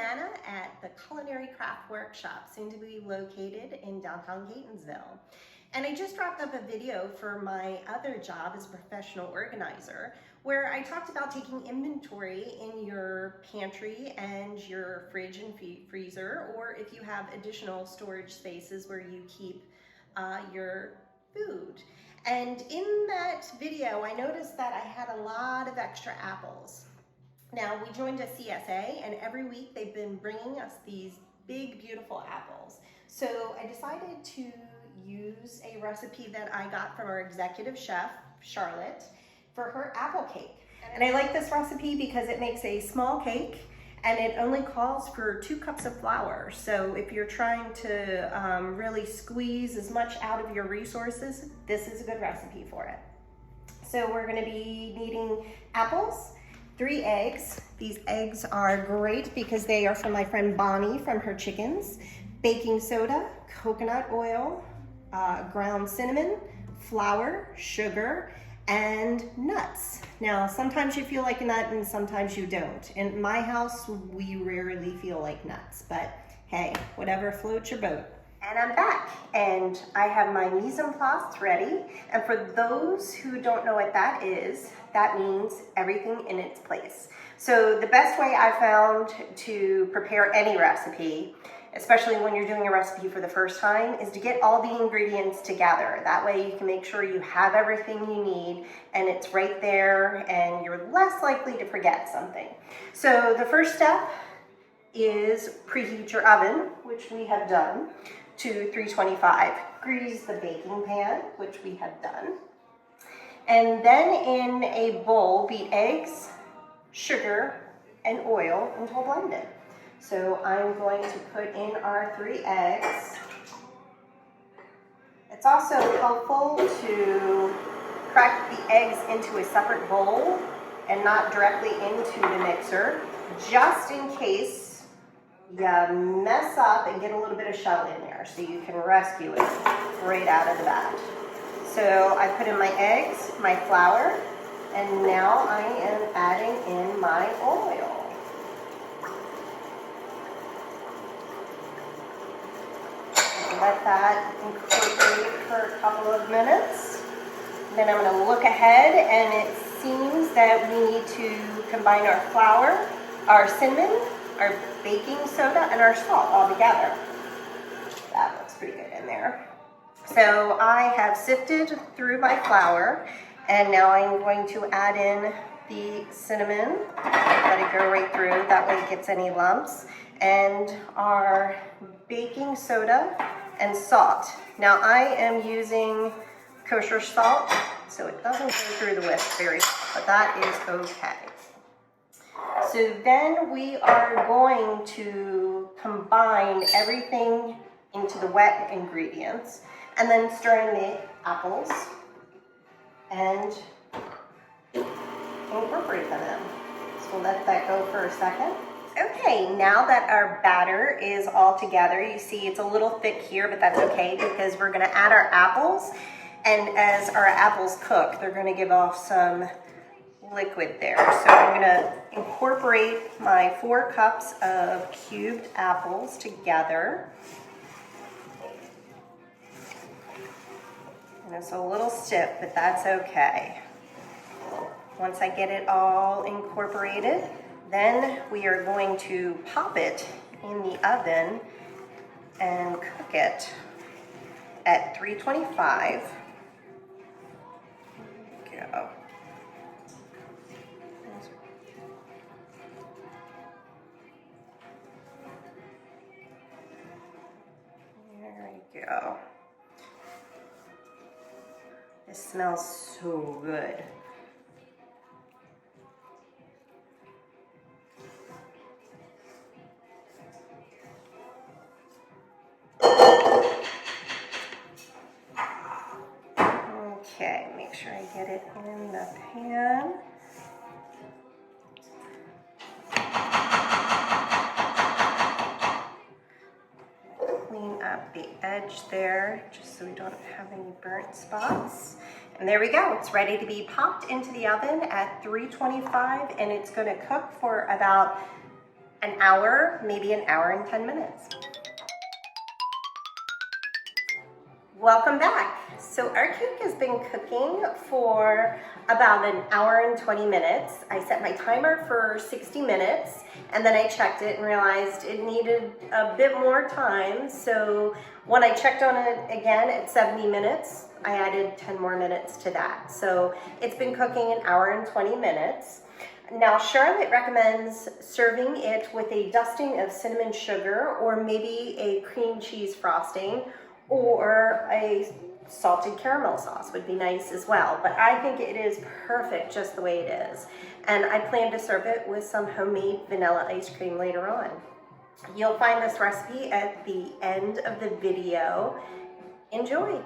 Banana at the Culinary Craft Workshop, soon to be located in downtown Gainesville. And I just wrapped up a video for my other job as a professional organizer, where I talked about taking inventory in your pantry and your fridge and freezer, or if you have additional storage spaces where you keep your food. And in that video, I noticed that I had a lot of extra apples. Now, we joined a CSA, and every week they've been bringing us these big, beautiful apples. So I decided to use a recipe that I got from our executive chef, Charlotte, for her apple cake. And I like this recipe because it makes a small cake and it only calls for 2 cups of flour. So if you're trying to really squeeze as much out of your resources, this is a good recipe for it. So we're gonna be needing apples, 3 eggs. These eggs are great because they are from my friend Bonnie from her chickens. Baking soda, coconut oil, ground cinnamon, flour, sugar, and nuts. Now, sometimes you feel like a nut and sometimes you don't. In my house, we rarely feel like nuts, but hey, whatever floats your boat. And I'm back, and I have my mise en place ready. And for those who don't know what that is, that means everything in its place. So the best way I found to prepare any recipe, especially when you're doing a recipe for the first time, is to get all the ingredients together. That way you can make sure you have everything you need and it's right there and you're less likely to forget something. So the first step is preheat your oven, which we have done, to 325. Grease the baking pan, which we have done. And then in a bowl, beat eggs, sugar, and oil until blended. So I'm going to put in our 3 eggs. It's also helpful to crack the eggs into a separate bowl and not directly into the mixer, just in case you mess up and get a little bit of shell in there, so you can rescue it right out of the bat. So I put in my eggs, my flour, and now I am adding in my oil. Let that incorporate for a couple of minutes. Then I'm going to look ahead, and it seems that we need to combine our flour, our cinnamon, our baking soda, and our salt all together. That looks pretty good in there. So I have sifted through my flour, and now I'm going to add in the cinnamon. Let it go right through, that way it gets any lumps, and our baking soda and salt. Now I am using kosher salt, so it doesn't go through the whisk very well, but that is okay. So then we are going to combine everything into the wet ingredients and then stir in the apples and incorporate them in. So we'll let that go for a second. Okay, now that our batter is all together, you see it's a little thick here, but that's okay because we're gonna add our apples, and as our apples cook, they're gonna give off some liquid there. So I'm gonna incorporate my 4 cups of cubed apples together. And it's a little stiff, but that's okay. Once I get it all incorporated, then we are going to pop it in the oven and cook it at 325. Go. There we go. This smells so good. Okay, make sure I get it in the pan. Clean up the edge there, just so we don't have any burnt spots. And there we go, it's ready to be popped into the oven at 325, and it's gonna cook for about an hour, maybe an hour and 10 minutes. Welcome back. So our cake has been cooking for about an hour and 20 minutes. I set my timer for 60 minutes and then I checked it and realized it needed a bit more time. So when I checked on it again at 70 minutes, I added 10 more minutes to that. So it's been cooking an hour and 20 minutes. Now Charlotte recommends serving it with a dusting of cinnamon sugar or maybe a cream cheese frosting, or a salted caramel sauce would be nice as well. But I think it is perfect just the way it is. And I plan to serve it with some homemade vanilla ice cream later on. You'll find this recipe at the end of the video. Enjoy.